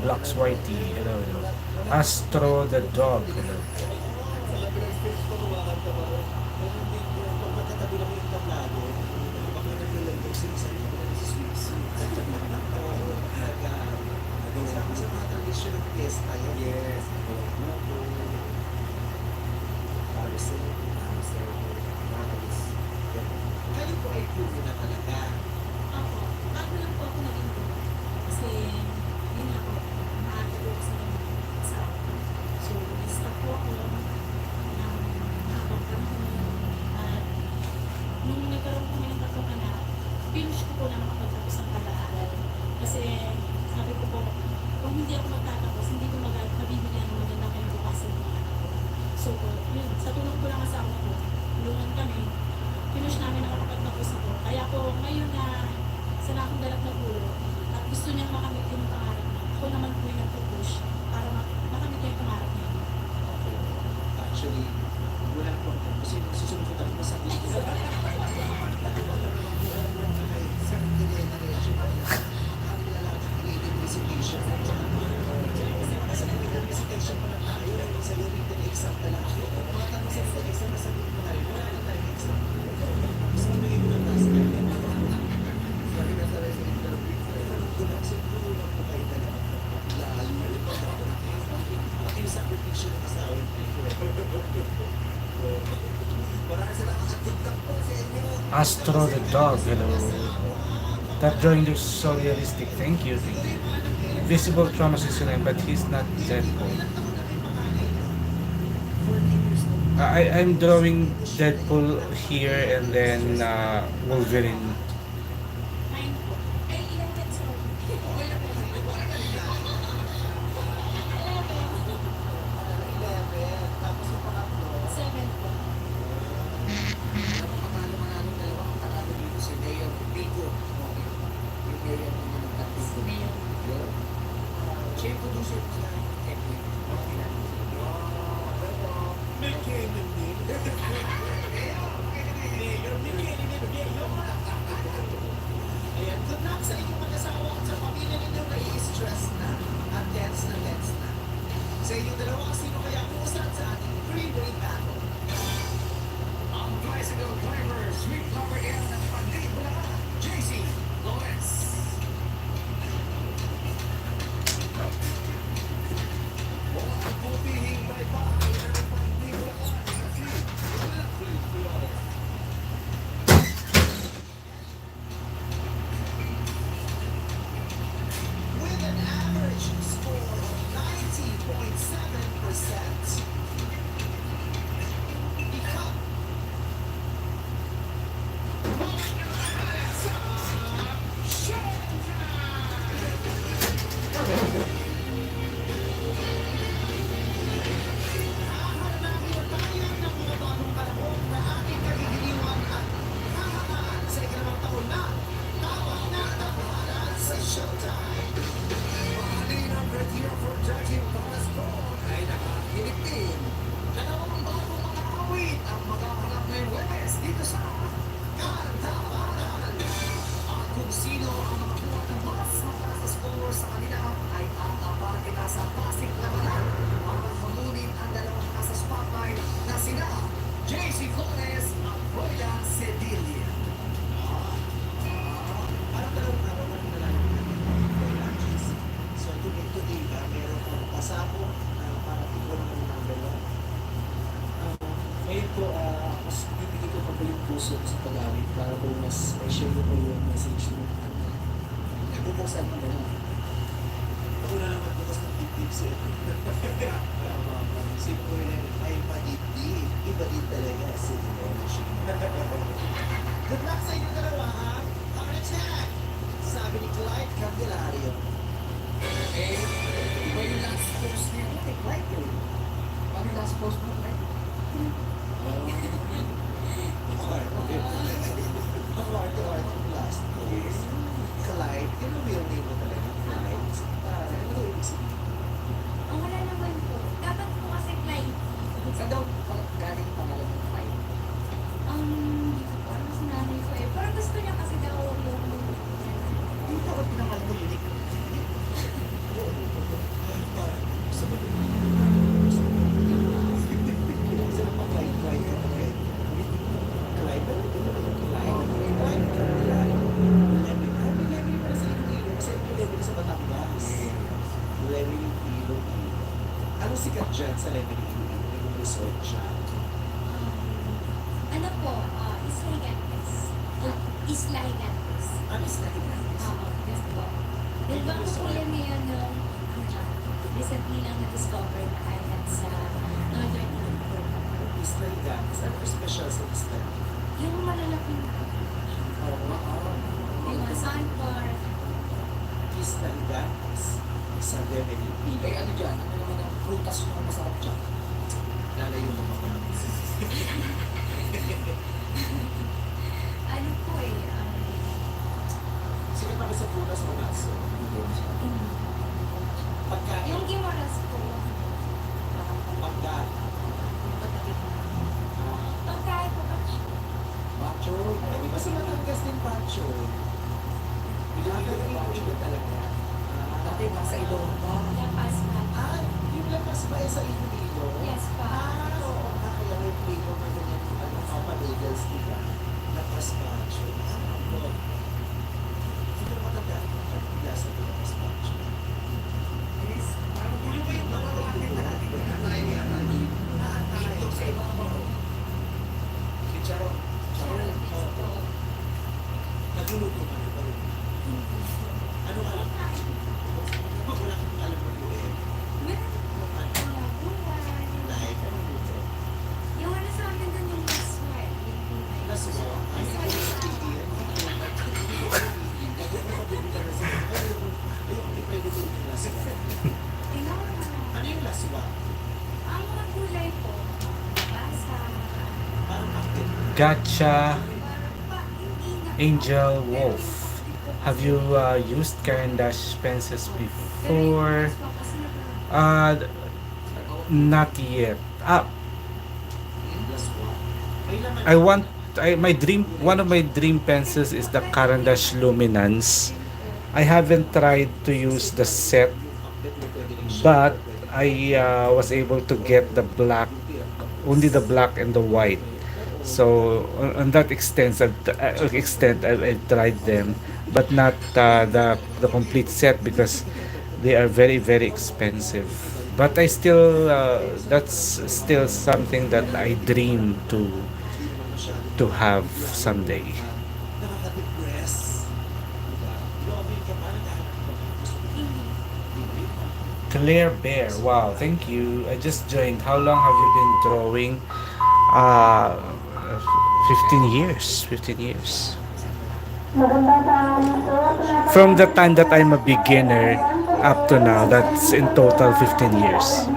Blocks YT, hello, hello. Astro the dog, hello. Yes. Kayo po ay puno na talaga. Ako, bago lang po ako naging po. Kasi, yun ako, maaga po sa asawa ko. So, stop po ako ng habang panahon. At nung nagkaroon kami ng tatlong anak, finish ko po na makapagtapos ang pag-aaral. Kasi, sabi ko po, kung hindi ako magtatapos, hindi ko mabibigyan ng magandang kinabukasan ng mga anak ko. So, yun, sa tulong ko lang asawa ko, tulungan kami, finish namin nakapagtapos ako. Kaya po, ngayon na sana akong dalag na pulo at gusto niyang makamit yung pangarap niya. Ako naman po yung nagpo-push para makamit yung pangarap niya. Okay. Actually, wala po ako. Kasi susunod ko tayo sa video. Astro the dog, hello. That drawing looks so realistic, thank you, thank you. Visible Thomas is in him, but he's not Deadpool. I'm drawing Deadpool here and then Wolverine. Nine po. Ay, ilan yan, sorry. 7 po. Ayan, good luck sa inyong mag-asawa at sa pamilya ninyo na i-stress na at tense na. Sa inyong dalawa, sino kaya uusad sa ating freeway battle? Ang tricycle driver, sweet flower air ng Pagdibula, JC Lawrence. Walang putihing baybahay ng Pagdibula, JC Lawrence. With an average score of 90.7%. Become hahanapin na tayo ng mga bagong panahon na ating kagigiliwan at hahangaan sa ikalawang taon na tawag na tapuhanan sa Showtime. Mahalinang criteria for judging Passport ay nakakilig din. Dalawang bagong mga awit ang magkaharap ngayong Webes dito sa Kantapanan. At kung sino ang makakuha ng mas mataas na score sa kanila ay aabante na sa Pasig Labanan para hamunin ang dalawang nasa spotlight na sina JC Flores at Roya Cedilla. Parang dalawang araw na pinalaman ng lunches. So, today, meron kang pasabog para tignan ng number 1. Ngayon po, mas bibigay ko pa po yung puso sa pag-awit para po mas share ko po yung message mo. Nagbubukasan mo na lang. Ako na naman bukas ng tips eh. Si Kuya ay madibdib. Iba din talaga si Emoji. Good luck sa inyo dalawa, ha? Heart attack! Sabi ni Clyde Candelario. Eh, iba yung last post niya. Eh, Clyde yun. Ano yung last post mo, Clyde? Ang art last post. Clyde, yun ang real name mo talaga. Clyde. Ano yung ibig sabihin? Ang wala naman po. Dapat po kasi Clyde. Saan daw galing pangalan ng Clyde? Hindi ko po alam sa nanay ko eh. Pero gusto niya kasi daw yung Hindi ko pinangalan mo unique. sikat dyan sa level resort siya? Ano po, Isla Higantes. Isla Higantes. Ano is na Oo, yes po. Nagbago po yan ngayon nung recently lang na-discover na island sa Northern Iloilo. Isla Higantes. Ano yung special sa Isla? Yung malalaking yung mga sandbar. Isla Higantes. Sa level Eh, ano dyan? Ano naman ang prutas yung masarap dyan? lalayo mo mga Ano po Sige pa sa punas o naso? Pagkain. yung Gimaras po. Pagkain. Pagkain po ba siya? Pacho. Hindi ba sa Batangas din Pacho? Pinakagaling yung Pacho talaga. Dati nasa Ilonggo. Lapas na. Yung lapas ba sa Iloilo? Yes pa. Oo. Kaya may flavor na ganyan yung papa noodles, di ba? Lapas Pacho. Hindi na matanda. Ang lasa ng lapas Pacho. Ano ba yung mga itlog sa ibang mga Chicharon. Nagluluto ka na ba rin? Ano ka lang? Wala kang alam mo yun. Like, ano luto? Yung ano sa amin dun yung maswell. Laso mo? Ay, hindi ko sabihin. Nagpapabili ka na sa ayun, hindi pwede ko yung laswa. Ano yung laswa? Ang mga gulay po, basa, Parang active. Gotcha, hindi na Angel Wolf. Have you used Caran d'Ache pencils before? Not yet. Laswa. May laman. I want. My dream. One of my dream pencils is the Caran d'Ache Luminance. I haven't tried to use the set, but I was able to get the black, only the black and the white. So on that extent, I've tried them, but not the complete set because they are very expensive. But I still that's still something that I dream to have someday. Nakaka-depress. Lobby ka ba? Claire Bear, wow, thank you. I just joined. How long have you been drawing? Uh, 15 years. 15 years. From the time that I'm a beginner up to now, that's in total 15 years.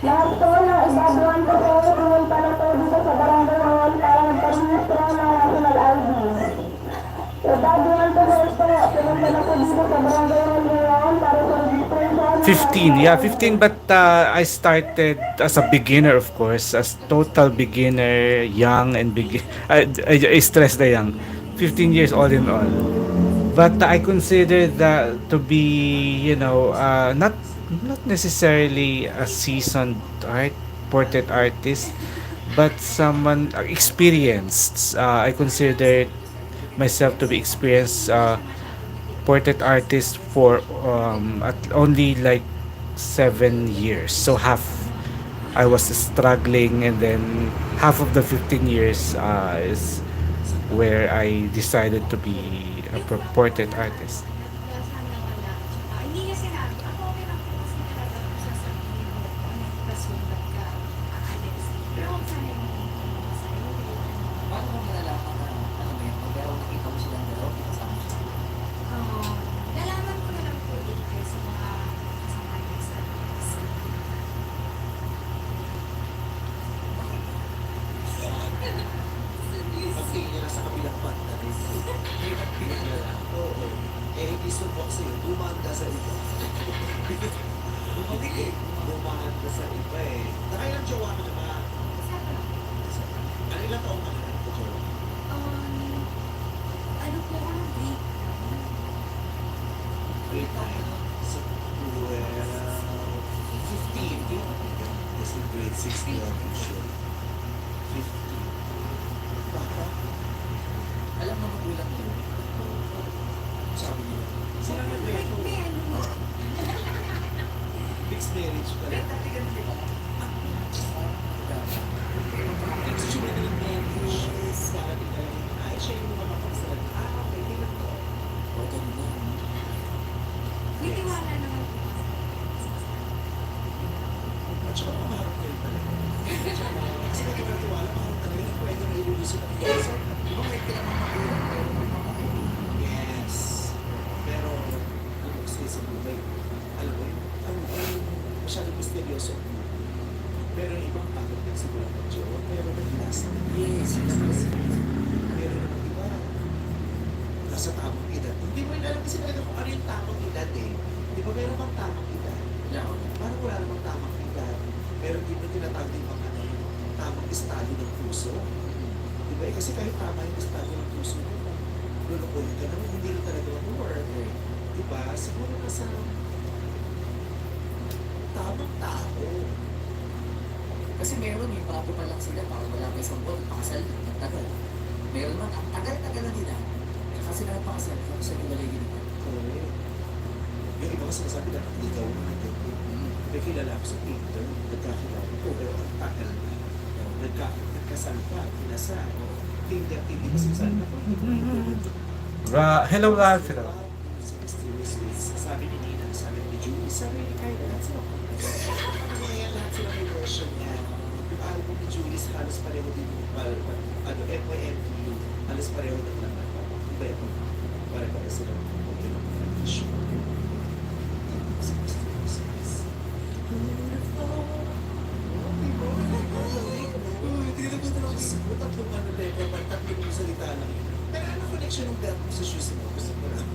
Lahat po ng ibabuan ko po, pumunta na po dito sa barangay hall para magparehistro ng national ID. Ibabuan ko po ito, pumunta na po dito sa barangay hall ngayon para sa registration. 15, yeah, 15, but I started as a beginner, of course, as total beginner, young and I stress the young, 15 years all in all. But I consider that to be, not necessarily a seasoned portrait artist, but someone experienced. I consider myself to be experienced portrait artist for at only like 7 years. So half I was struggling, and then half of the 15 years is where I decided to be a portrait artist. sana wala. Hindi niya sinabi. Ako okay lang po kasi talaga sasabihin mo kung ano yung rason ba't ka aalis. Pero kung sana yung sa'yo, Paano mo nalalaman na, ano ba yun, pero nakita mo silang dalawa, kasama sila? nalaman ko na lang po later sa mga kasama niya sa Pagtingin nila sa kabilang banda rin. Oo. Eh, hindi subok sa'yo. Dumaan ka sa iba. Dumaan ka sa iba eh. Nakailang jowa mo naman? Ano ilang taong ka na ito, jowa? ano po ako ng break. Grade 9. So, 15. Kasi grade 6 na lang siya. 15. Baka? Alam mo magulang yun. Sabi niya. Sila na ba ito? May ano, Mixed marriage pala. Dati ganun, di ba? Next year na ng marriage. Sabi ka lang, ay, siya yung makapagsalan. Okay, tingnan ko. O, ganun na. May tiwala naman po. At saka maharap kayo talaga. Kasi nagkakatiwala, maharap talaga. Hindi pwede na ilulusot ang isa. Di ba may pinamamakulan, pero mamakain. Yes. Pero, ano gusto sa buhay? Alam mo, masyadong misteryoso ang buhay. Pero yung ibang pagod din siguro ng jowa, pero nag-last. Yes, Pero naman iba, nasa tamang edad. Hindi mo alam kasi talaga kung ano yung tamang edad eh. Di ba meron bang tamang edad? yeah. Parang wala namang tamang edad. Pero di ba tinatawag din bang ano yung tamang estado ng puso? Di ba? Kasi kahit tama yung estado ng puso mo, lulukod ka naman, hindi rin talaga mag-work. Di ba? Siguro nasa tamang tao. Kasi meron yung bago pa lang sila, parang wala pa isang buwan, pakasal, ang tagal. Meron man, ang tagal-tagal na nila. Kasi nakapakasal, tapos sa iwalay ginawa. Correct. Yung iba kasi nasabi na ikaw natin. May kilala ako sa Twitter, nagkakilala ko, pero ang tagal na. Nagkasal pa, kinasal. Tinder, hindi kasi kasal na pa. Hello, Ralph. Hello. Sabi ni Nina, sabi ni Julie, sabi ni Kyle, lahat sila. Ano yan, lahat sila may version niya. Yung album ni Julie, halos pareho din yung MYMPU, halos pareho din naman. Iba yun. Pare-pare sila. Okay lang mga issue. Tatlong ano level, tatlong salita lang yun. Pero ano connection ng verb mo sa shoes mo? Gusto ko lang.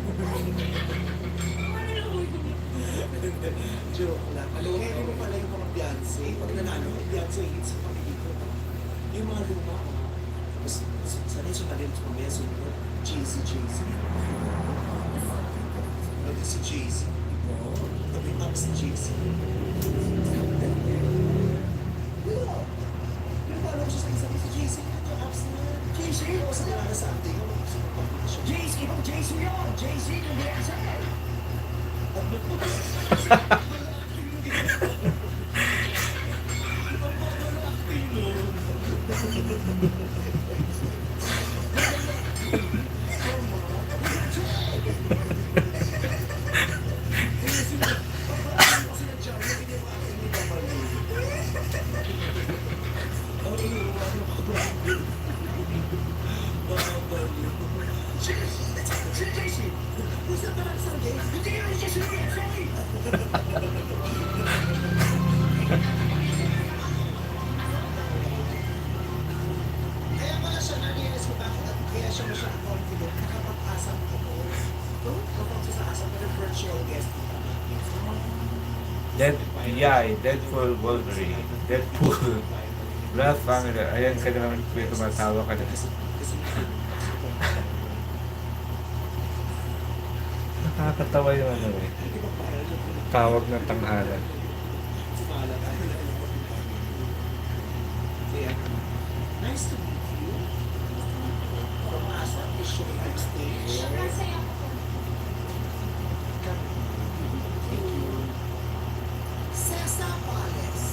Joke lang. Alam mo, hindi mo pala yung mga Beyonce. Pag nanalo ka, Beyonce hits sa pamilito. Yung mga luma, tapos sanay sumalin sa pamilya, sunod, Jay-Z. Pwede si Jay-Z. Tabi up si Jay-Z. Alam ko siya sa isa si Jay-Z. Ito, apps na. Jay-Z? O sa nila sa ating. Jay's, ibang Jay's yun! Jay's yung BSA! Kaya pala siya na-realize ko bakit at kaya siya masyadong confident nakapag-asa ko po. Kapag sa asa ko ng virtual guest. Deadpool Wolverine. Deadpool. Ralph Family. Ayan ka naman kung tumatawa ka na. Nakakatawa yung ano eh. Tawag ng tanghalan. Nice to meet you. From Asa, Mission Backstage. Sobrang saya ko po. Thank you. Cesar Palace.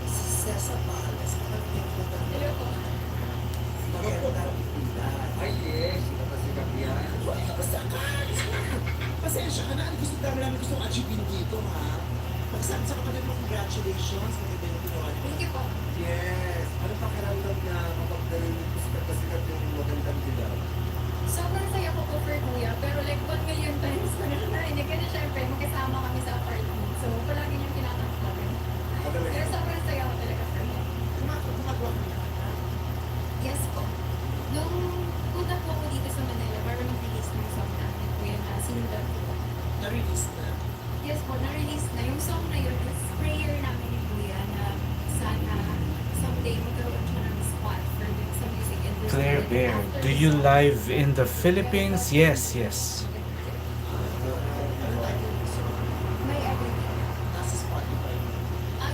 Cesar Palace. Hello po. Ay, yes, sikat yan. Basta ka! Pasensya ka na. Gusto namin gustong achievin dito, ha? Pagsabi sa kapatid mo, congratulations. Maganda yung ginawa niyo. Thank you po. Yes. Ano pakiramdam na mapagdalin yung sikat yung magandang dilaw? Sobrang saya ko po for Kuya, pero like 1 million times ko na narinig. Kasi syempre, magkasama kami sa apartment. So, palagi niyang kinakatawagan. Pero sobrang saya ko talaga for him. Gumagawa ka na. Yes po. Nung punta po ako dito sa Manila, para mag-release ng song namin, Kuya, na sinulat ko. Na-release na. Yes po, na-release na. Yung song na yun, is prayer namin ni Kuya na sana someday magkaroon siya ng spot for sa music industry. Claire Bear. After Do the you song, live in the Philippines? Yes. May everything. Nasa Spotify.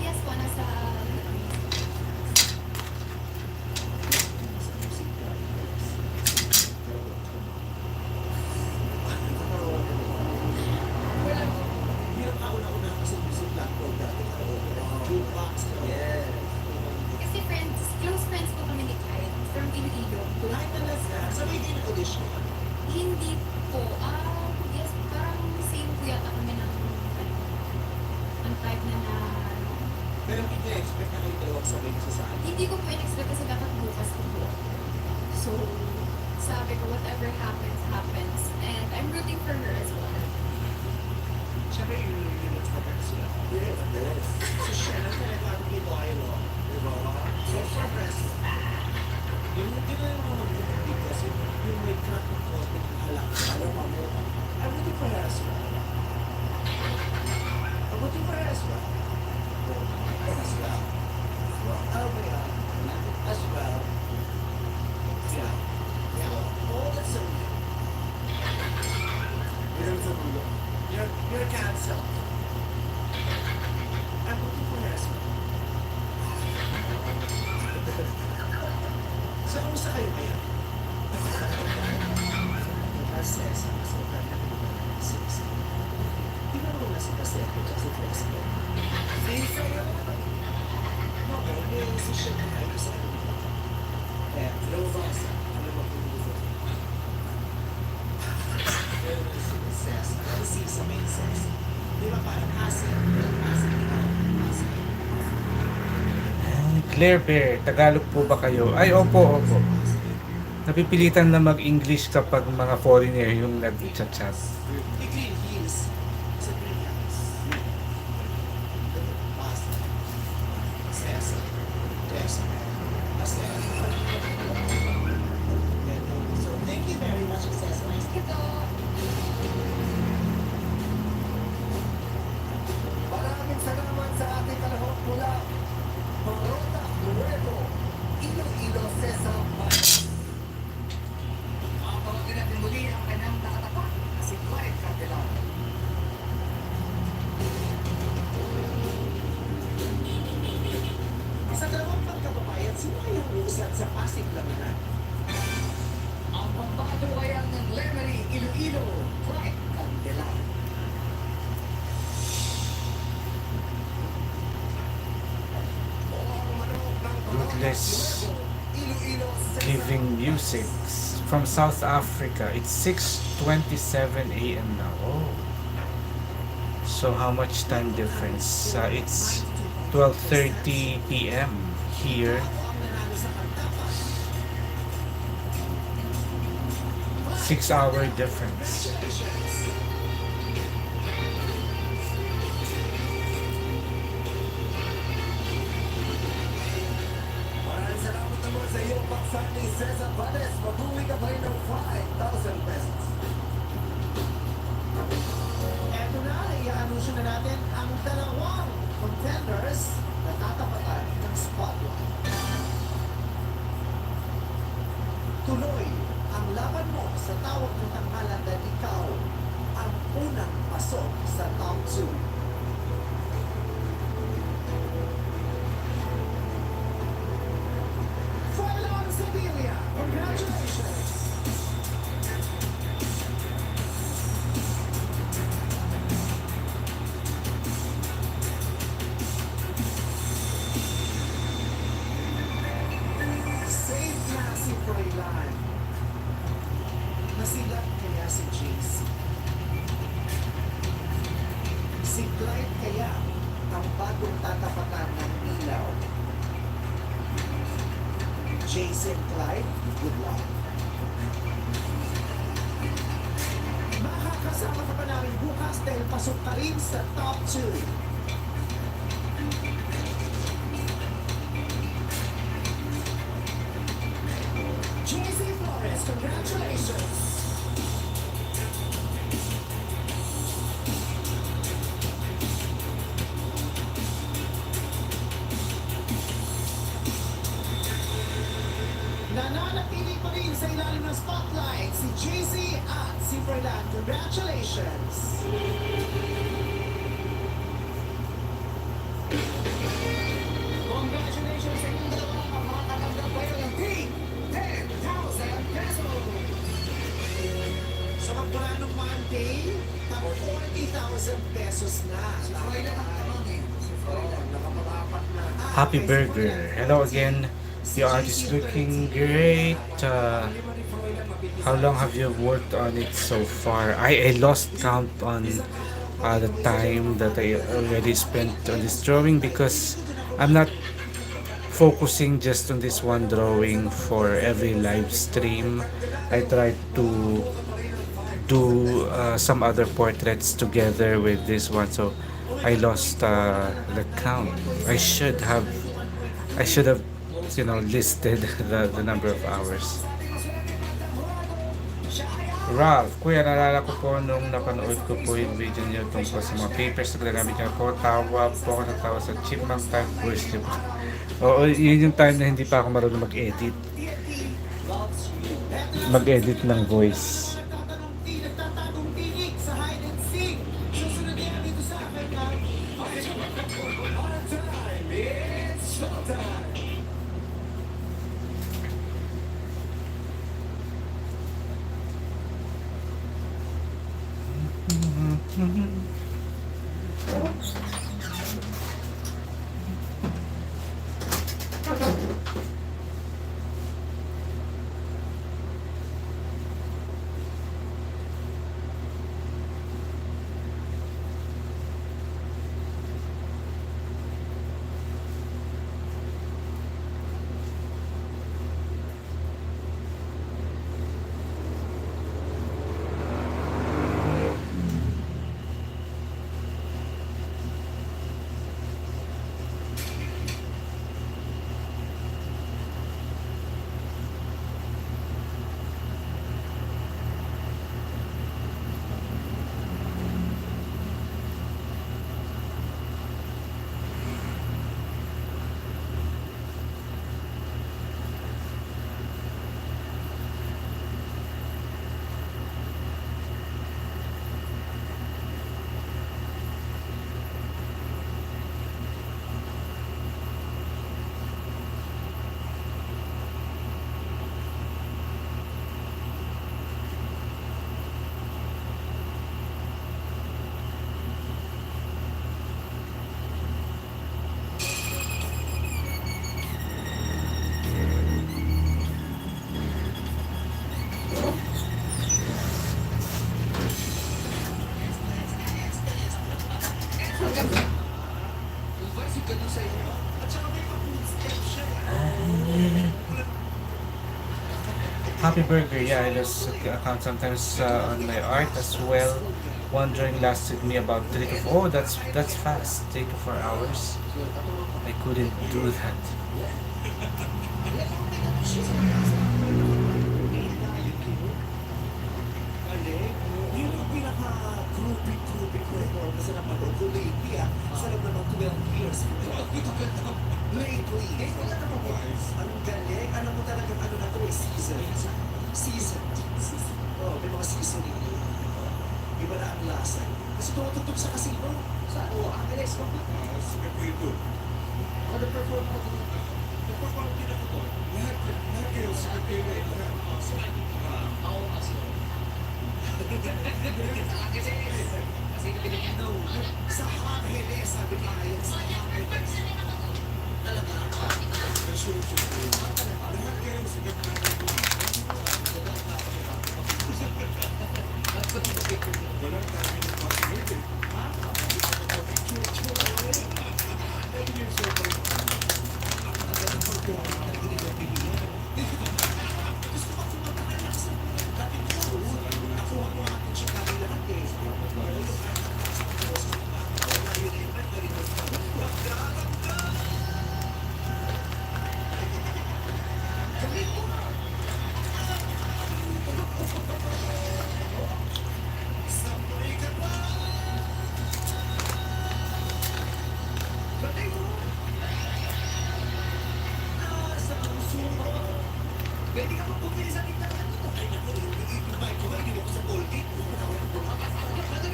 Yes po, nasa Hindi po. Yes, parang same po yata kami ng type na Pero hindi expect na kayo dalawang sabay kasi sa akin. hindi ko po in-expect kasi dapat bukas ko po. So, sabi ko, whatever happens, happens. And I'm rooting for her as well. Siyempre, yung experts sila. Yes. So, siya na talaga dito ay lo. Diba? So, progress. Yung hindi na yung mga mag-ibig kasi yung may crack ng konti ng halak. Alam mo, I'm rooting for her as well. I'm rooting for her as well. As well. Oh, yeah. As well. Yeah. Yeah. Oh, that's so good. You're canceled. I'm looking for her as well. So, kamusta kayo ngayon? Nagkasesa, kasi nagkasesa. Di ba naman nasa kasesa at si Flexible? Fisa yun? No, hindi si siya na kayo sa akin. Kaya, low basa. Ano ba kung gusto? Pero si Cesa, kasi sa main Cesa. Di ba parang hassle? Hassle. Claire Bear, Tagalog po ba kayo? Ay, opo, opo. Napipilitan na mag-English kapag mga foreigner yung nag-chat-chat. Yung green heels. Sa green heels. Basta. Cesa. Cesa. Basta. So, thank you very much, Cesa. Nice to Ito, Maraming salamat sa ating kalahok mula Marota Nuevo, Iloilo, Cesar Bates. Mapapagin natin muli ang kanyang nakatapak na si Clyde Candelario. Sa dalawang pagkababayan, sino kayang uusad sa Pasig Lamanan? Ang pagbabayan ng Lemery, Iloilo, Clyde Candelario. Ruthless Giving Music from South Africa. It's 6:27 a.m. now. Oh. So how much time difference? It's 12:30 p.m. here. 6-hour difference. Maraming salamat naman sa iyong paksa ni Cesar Bates. Mag-uwi ka pa rin ng 5,000 pesos. Eto na, i-anunsyo na natin ang dalawang contenders na tatapatan ng spotlight. Tuloy ang laban mo sa tawag ng tanghalan dahil ikaw ang unang pasok sa top 2. Froilan Sevilla, congratulations! Safe na si Froilan. Nasilat kaya si JC. Si Clyde kaya ang bagong tatapatan ng ilaw. Jason Clyde, good luck. Makakasama ka pa namin bukas dahil pasok ka rin sa top 2. JC Flores, congratulations! Nananatili pa rin sa ilalim ng spotlight si JC at si Froilan. Congratulations! Congratulations sa inyong dalawa ang makatanggap kayo ng tig 10,000 pesos. Sa magmula ng Monday, tamo 40,000 pesos na. Si Froilan ang tanong eh. Si Froilan. Nakapag-apat na. Happy Burger. Hello again. The art is looking great. How long have you worked on it so far? I lost count on the time that I already spent on this drawing because I'm not focusing just on this one drawing for every live stream. I tried to do some other portraits together with this one, so I lost the count. I should have I should have listed the number of hours. Ralph, kuya, naalala ko po nung napanood ko po yung video niyo tungkol sa mga papers na ginagamit niyo po. Tawa po ako ng tawa sa chipmunk type voice niyo po. Oo, yun yung time na hindi pa ako marunong mag-edit. Mag-edit ng voice. Happy Burger, yeah, I just account sometimes on my art as well. One drawing lasted me about 3 to 4. Oh, that's fast. 3 to 4 hours. I couldn't do that. Yun yung pinaka-groupie ko kasi napanood ko lately sa loob ng 12 years. Lately. Anong galing? Alam mo talagang ano na to season. Oh, may mga seasoning. Iba na ang lasa. Kasi tumutugtog sa casino. Sa Angeles. Nag-perform ako din. Nag-perform din ako doon. Lahat kayo sa Angeles. Ako kasi. Kasi Pilipino. Sa Angeles, sabi ka ngayon sa Angeles. Talaga. Lahat kayo sa walang tayo ng possibility. Pwede ka magpupili sa tingnan ka dito. Ay, naku, yung bike ko, hindi ako sa Colgate.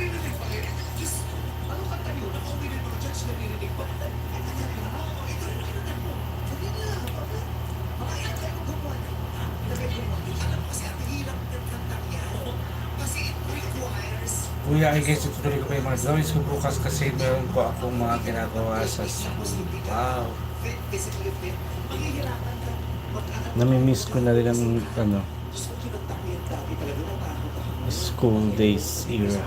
Narinig pa rin. Diyos, anong kanta nyo? Nakauwi na yung mga judge na narinig pa. Ito rin nakita mo. Sabi na, mga ilan kayo gumawa na. Lagay ko mo, alam mo kasi ang hirap ng kantang yan. Kasi it requires... Kuya, I guess itutuloy ko pa yung mga drawings ko bukas kasi meron po akong mga ginagawa sa school. Wow. Physically fit. Mahihirapan ka. Namimiss ko na rin ang Gusto ko kinagtak mo yung dati. school days era.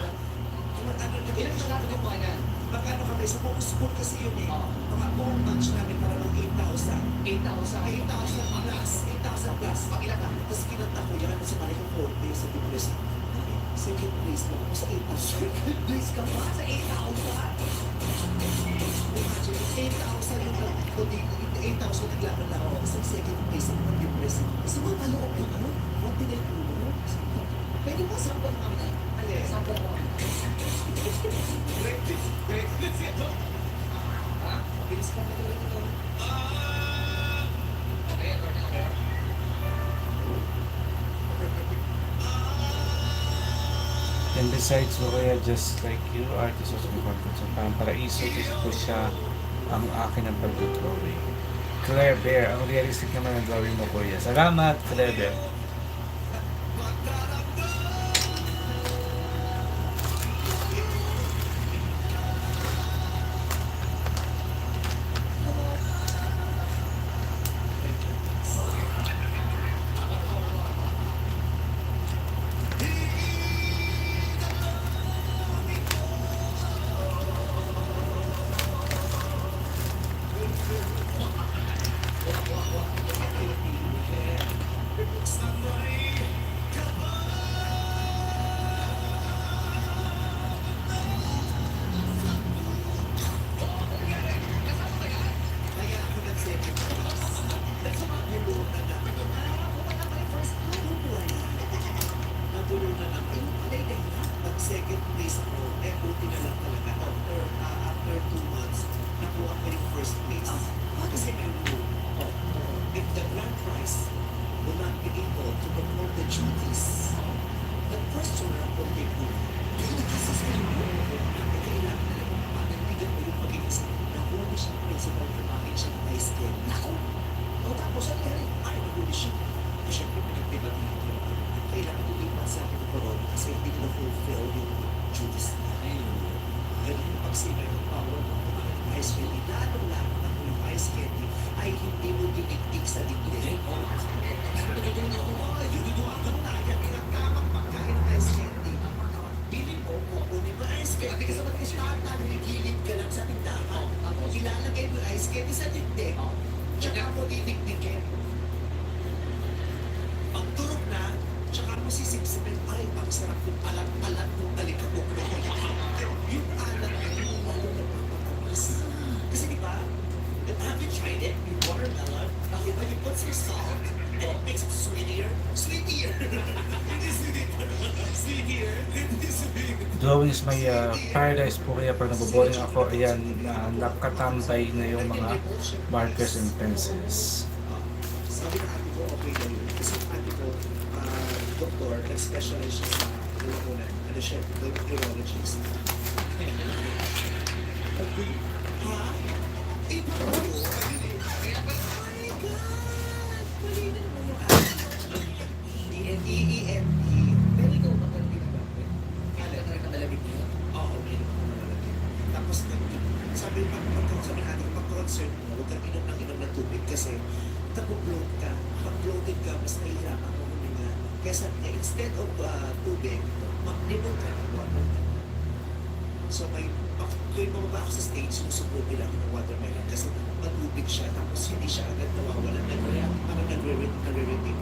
Ilang na lang mo yan? Magkano kami? Sa buong school kasi yun eh. Mga buong batch namin para ng 8,000. 8,000 plus. 8,000 plus. Pag ilan ka? Tapos kinanta ko yan sa mali ko 4 days sa depress. Second place lang ako sa 8,000. Second place ka pa sa 8,000? Imagine, 8,000 yung kundi 8,000 naglaban lang ako. Sa second place ako ng depress. Kasi mga maloob yun ano? What did I do? Pwede mo sample kami na? Alin? Sample mo. Bilis ka na ito. And besides, kaya just like you, artist was important. So parang paraiso ko siya ang akin ang pag-drawing. Claire Bear, ang realistic naman ang drawing mo, kuya. Salamat, Claire Bear. Second place ako, buti na lang talaga. After 2 months, nakuha ko yung first place. Kasi I knew, if the grand prize will not be able to perform the duties, the question na kung they do, kaya nakasasaya mo, kailangan na lang panindigan mo yung pag-iisip. Nakuha mo siyang principal for bakit siya nice kid. Naku! Tapos ang nangyari, ay, nahuli siya. Siyempre, pinagpibati ko. Kailangan tulipan sa akin ng corona kasi hindi nila fulfill yung duties niya. Ganun yung pagsinay ng power ng kumain ng ice candy. Lalong-lalo na kung yung ice candy ay hindi mo dinitig sa dibdib. Yun yung ang naya, pinagkamang pagkain ng ice candy. Pili mo, kukunin mo ice candy kasi mag-start na nagigilid ka lang sa tindahan. Ilalagay mo ice candy sa dibdib, tsaka mo dinikdikin. Pag turog na, tsaka mo sisipsipin, ay, ang sarap yung alat-alat ng alikabok na yung alat na yung lalo napapatamas. Kasi di ba, have you tried it? Yung watermelon, when you put some salt, and it makes it sweeter. Sweeter! Hindi sweeter. Sweeter. Hindi sweeter. Drawing is my paradise po, kaya pag naboboring ako, ayan, nakatambay na yung mga markers and pencils. Sabi ng ate ko, okay na yun. Kasi yung ate ko, doktor, nag-specialize siya sa lumunan. Ano siya, neurologist. Ha? Iba ko? Oh my God! Malinan mo yung D-N-E-E-N-E. Pero ikaw ba pala pinagbago? Kaya ka malamig niyo? Oo, hindi naman ako malalagay. Tapos, sabi ng ate ko, pag-concert mo, huwag kang inom ng tubig kasi nag-bloat ka. Pag-bloated ka, mas nahihirapan mo huminga. Kaya sabi niya, instead of tubig, mag-limon ka ng water. So, tuwing bumaba ako sa stage, sumusubukin lang ng watermelon kasi matubig siya, tapos hindi siya agad nawawala. Parang nagre-repeat.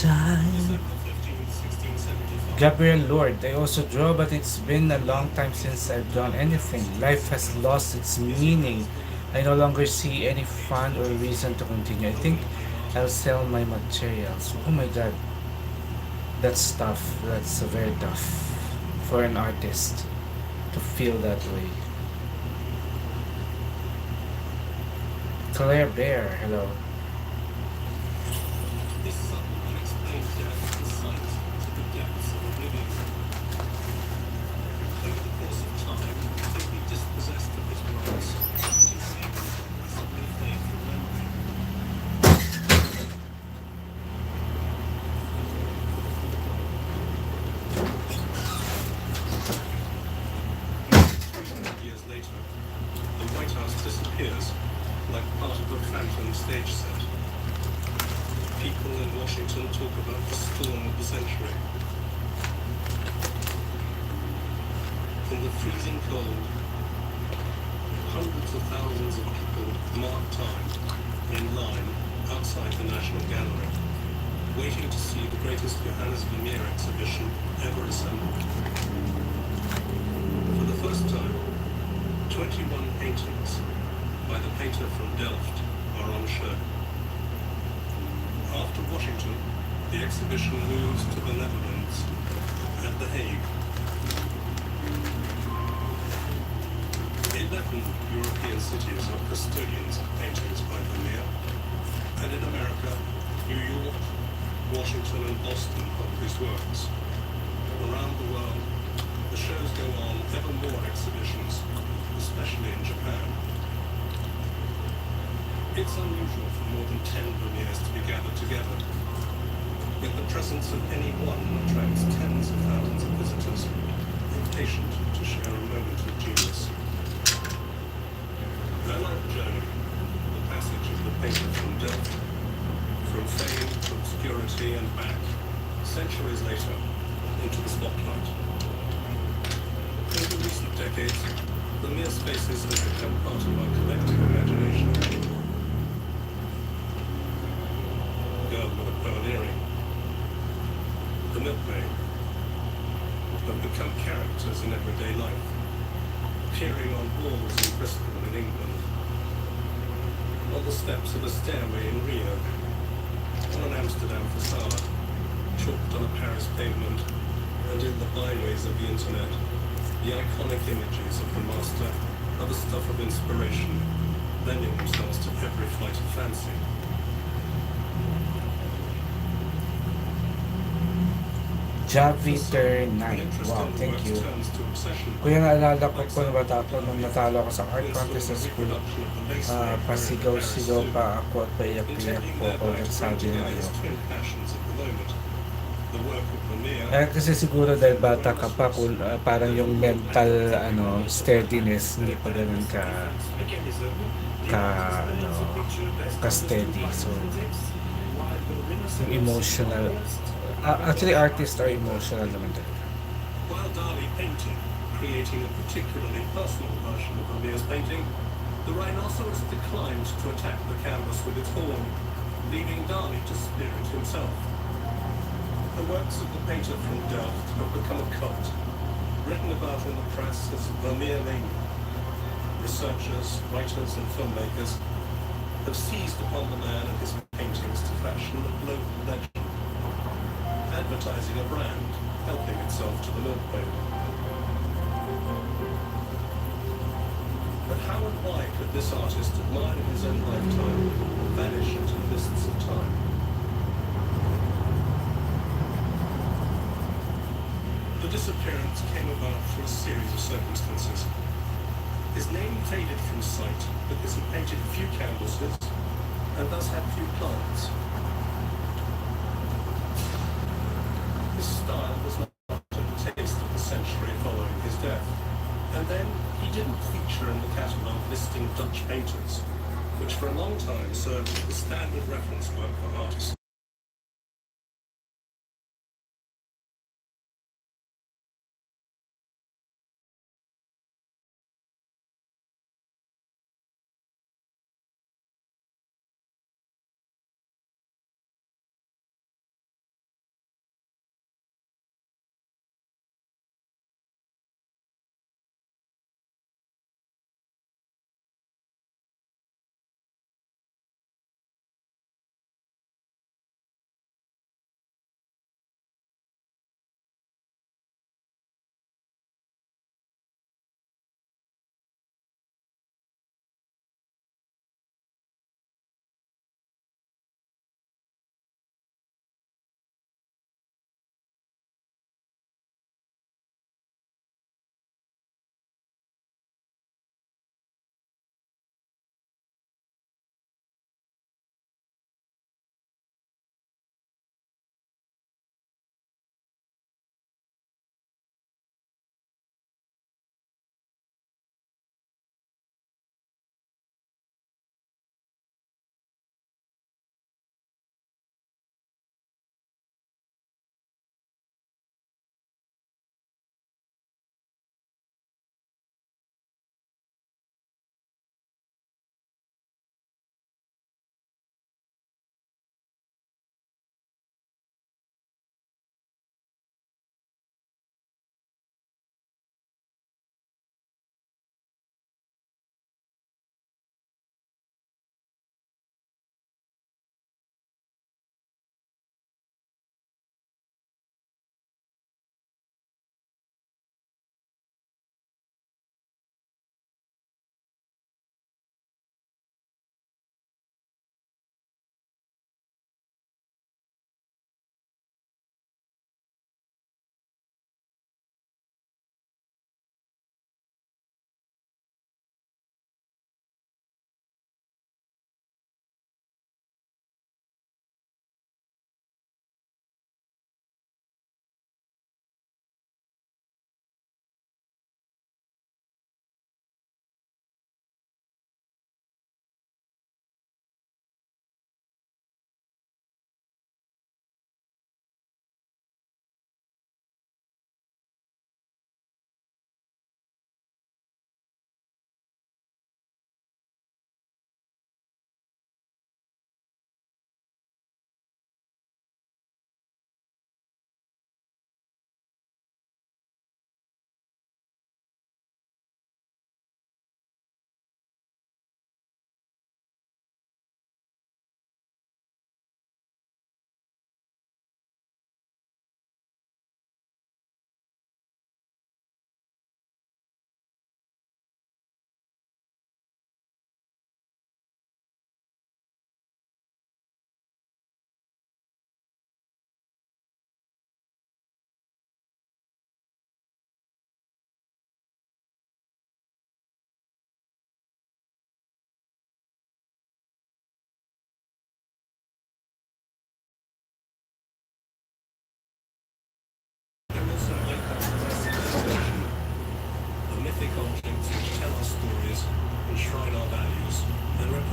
time. Gabriel Lord, I also draw, but it's been a long time since I've drawn anything. Life has lost its meaning. I no longer see any fun or reason to continue. I think I'll sell my materials. Oh my god, that's tough. That's very tough for an artist to feel that way. Claire Bear, hello. This sudden, unexplained death is sight to the depths of oblivion. Over the course of time, simply dispossessed of his works, he seemed to suddenly fade from memory. Years later, the White House disappears like part of a phantom stage set. People in Washington talk about the storm of the century. In the freezing cold, hundreds of thousands of people mark time in line outside the National Gallery, waiting to see the greatest Johannes Vermeer exhibition ever assembled. For the first time, 21 paintings by the painter from Delft are on show. After Washington, the exhibition moves to the Netherlands and The Hague. 11 European cities are custodians of paintings by Vermeer, and in America, New York, Washington and Boston hold his works. Around the world, the shows go on ever more exhibitions, especially in Japan. It's unusual for more than 10 Vermeers to be gathered together, yet the presence of any one attracts tens of thousands of visitors, impatient to share a moment of genius. Their life journey, the passage of the painter from Delft, from fame to obscurity and back, centuries later, into the spotlight. Over recent decades, Vermeer spaces have become part of our collective imagination. Girl with a pearl earring, the milkmaid, have become characters in everyday life, appearing on walls in Bristol and in England, on the steps of a stairway in Rio, on an Amsterdam facade, chalked on a Paris pavement, and in the byways of the internet, the iconic images of the master are the stuff of inspiration, lending themselves to every flight of fancy. Javiter 9. Wow, thank you. Kuya, naalala ko po nung natalo ako sa art contest sa school. Pasigaw-sigaw pa ako at paiyak-iyak po ako nagsabi ng ayoko. Kasi siguro dahil bata ka pa, parang yung mental steadiness hindi pa ganun ka steady. So yung emotional. Actually, artists are emotional naman talaga. While Dali painted, creating a particularly personal version of Vermeer's painting, the rhinoceros declined to attack the canvas with its horn, leaving Dali to spear it himself. The works of the painter from Delft have become a cult, written about in the press as Vermeer mania. Researchers, writers and filmmakers have seized upon the man and his paintings to fashion a global legend, advertising a brand, helping itself to the milkmaid. But how and why could this artist, admired in his own lifetime, vanish into the mists of time? The disappearance came about through a series of circumstances. His name faded from sight because he painted few canvases and thus had few clients. His style was not to the taste of the century following his death, and then he didn't feature in the catalogue listing Dutch painters, which for a long time served as the standard reference work for artists.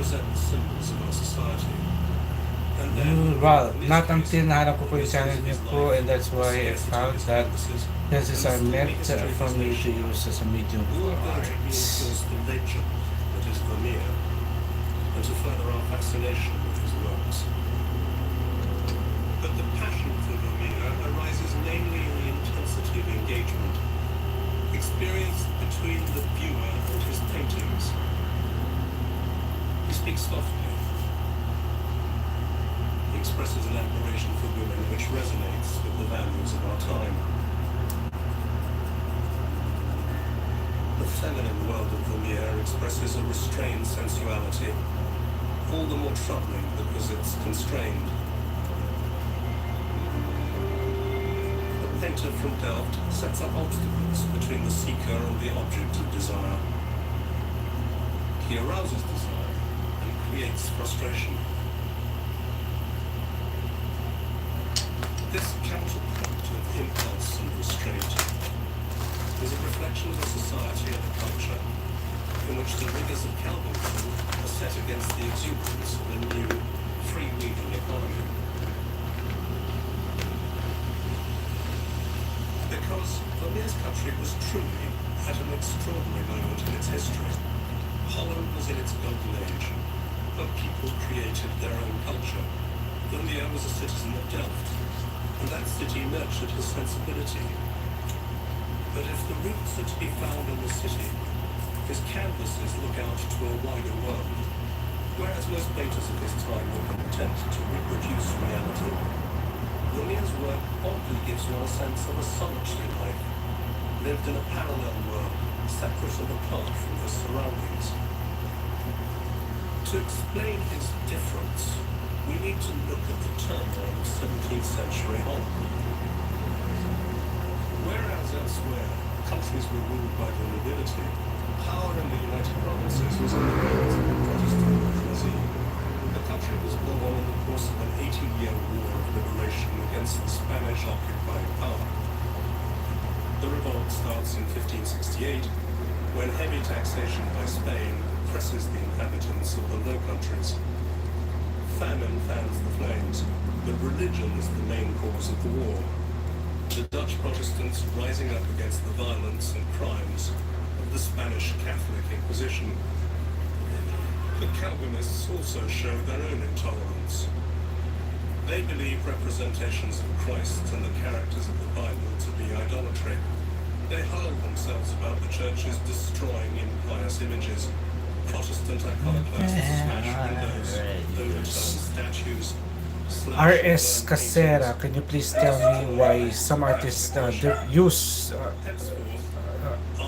represent the symbols of our society. And then, Well, in this not case, until nahanap ko po yung this channel is niyo his po, life, and that's why I scarcity found of his that canvases, pencils and are the stormy meant history of for his me to nation. use as a medium All for go to art. reinforce the legend that is Vermeer, and to further our fascination with his works. But the passion for Vermeer arises mainly in the intensity of engagement experienced between the viewer and his paintings. He speaks softly. He expresses an admiration for women which resonates with the values of our time. The feminine world of Vermeer expresses a restrained sensuality, all the more troubling because it's constrained. The painter from Delft sets up obstacles between the seeker and the object of desire. He arouses desire and creates frustration. This counterpoint of impulse and restraint is a reflection of a society and a culture in which the rigors of Calvinism are set against the exuberance of a new, freewheeling economy. Because Vermeer's country was truly at an extraordinary moment in its history. Holland was in its golden age, but people created their own culture. Vermeer was a citizen of Delft, and that city nurtured his sensibility. But if the roots are to be found in the city, his canvases look out to a wider world, whereas most painters of his time were content to reproduce reality. Vermeer's work oddly gives one a sense of a solitary life, lived in a parallel world, separate and apart from his surroundings. To explain his difference, we need to look at the turmoil of 17th century Holland. Whereas elsewhere, countries were ruled by the nobility, power in the United Provinces was in the hands of the Protestant bourgeoisie. The country was born in the course of an 80-year war of liberation against the Spanish occupying power. The revolt starts in 1568, when heavy taxation by Spain presses the inhabitants of the Low Countries. Famine fans the flames, but religion is the main cause of the war. The Dutch Protestants rising up against the violence and crimes of the Spanish Catholic Inquisition. The Calvinists also show their own intolerance. They believe representations of Christ and the characters of the Bible to be idolatry. They hurl themselves about the churches destroying impious images. Protestant iconoclasts smash windows, overturn statues, slash and R.S. burn Casera, paintings. can you please tell me why some artists use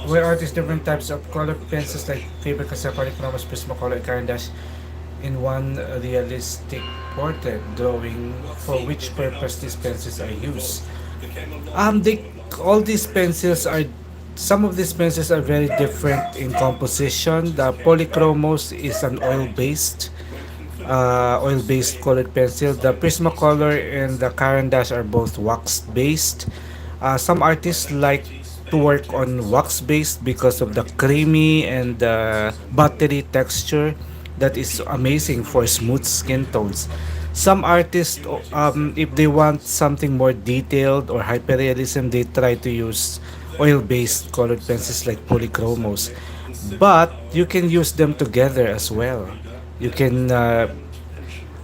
where artists different types of colored pencils like Faber Castell Polychromos, Prismacolor, and Caran d'Ache in one realistic portrait drawing? For which purpose these pencils are used? They all these pencils are some of these pencils are very different in composition. The Polychromos is an oil-based colored pencil. The Prismacolor and the Caran d'Ache are both wax-based. Some artists like to work on wax-based because of the creamy and buttery texture that is amazing for smooth skin tones. Some artists, if they want something more detailed or hyperrealism, they try to use oil-based colored pencils like polychromos. But you can use them together as well. You can,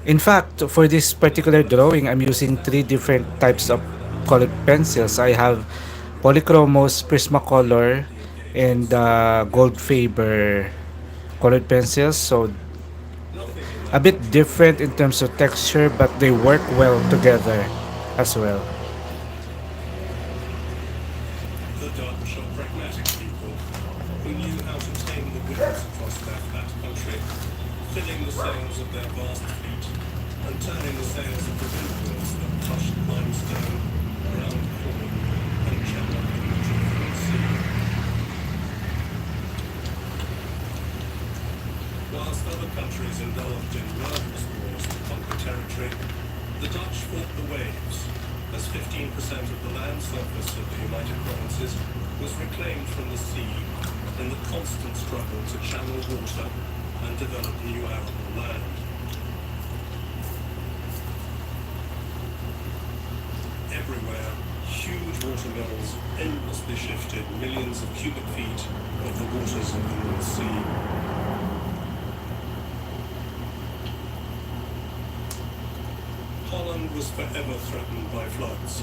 in fact, for this particular drawing, I'm using three different types of colored pencils. I have polychromos, Prismacolor, and gold Faber colored pencils. So a bit different in terms of texture, but they work well together as well. The Dutch are pragmatic people who knew how to tame the winds across their flat country, filling the sails of their vast fleet and turning the sails of the windmills that touched limestone, ground corn, and channel in the turbulent sea. Whilst other countries indulged in murderous wars to conquer territory, the Dutch fought the waves, as 15% of the land surface of the United Provinces was reclaimed from the sea in the constant struggle to channel water and develop new arable land. Everywhere, huge water mills endlessly shifted millions of cubic feet of the waters of the North Sea. Holland was forever threatened by floods.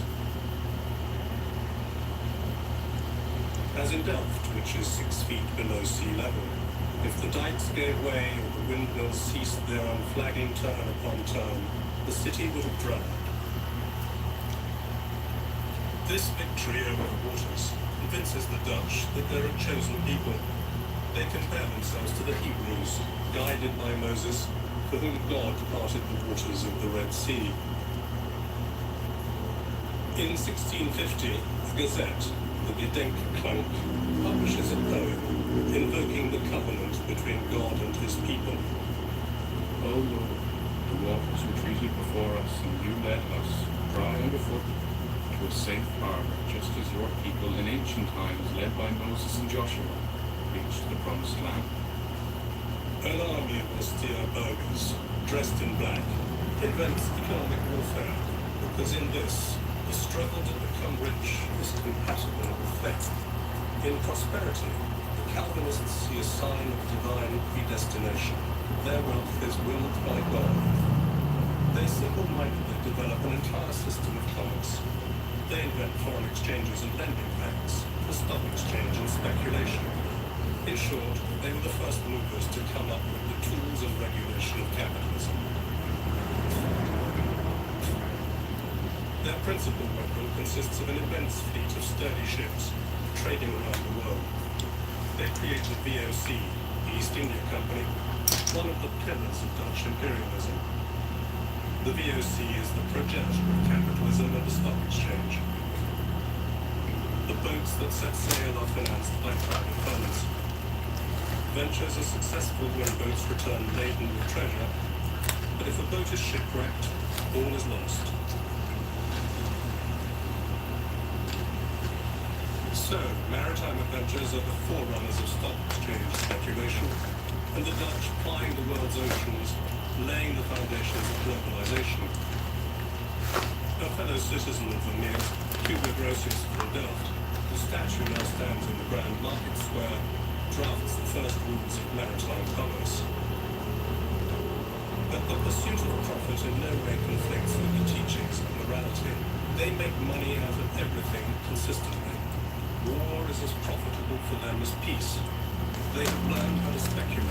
As in Delft, which is 6 feet below sea level, if the dikes gave way or the windmills ceased their unflagging turn upon turn, the city would have drowned. This victory over the waters convinces the Dutch that they're a chosen people. They compare themselves to the Hebrews, guided by Moses, for whom God parted the waters of the Red Sea. In 1650, the Gazette, the Gedenkklank, publishes a poem invoking the covenant between God and his people. O Lord, the waters retreated before us, and you led us, dry underfoot, to a safe harbor, just as your people in ancient times, led by Moses and Joshua, reached the promised land. An army of austere burghers, dressed in black, invents economic warfare, because in this, the struggle to become rich is compatible with faith. In prosperity, the Calvinists see a sign of divine predestination. Their wealth is willed by God. They single-mindedly develop an entire system of commerce. They invent foreign exchanges and lending banks, the stock exchange and speculation. In short, they were the first movers to come up with the tools and regulation of capitalism. Their principal weapon consists of an immense fleet of sturdy ships trading around the world. They created VOC, the East India Company, one of the pillars of Dutch imperialism. The VOC is the progenitor of capitalism and the stock exchange. The boats that set sail are financed by private funds. Ventures are successful when boats return laden with treasure, but if a boat is shipwrecked, all is lost. So, maritime adventures are the forerunners of stock exchange speculation, and the Dutch plying the world's oceans, laying the foundations of globalization. A fellow citizen of Vermeer, Hugo Grotius from Delft, whose statue now stands in the Grand Market Square, drafts the first rules of maritime commerce. But the pursuit of profit in no way conflicts with the teachings of morality. They make money out of everything consistently. War is as profitable for them as peace. They have learned how to speculate.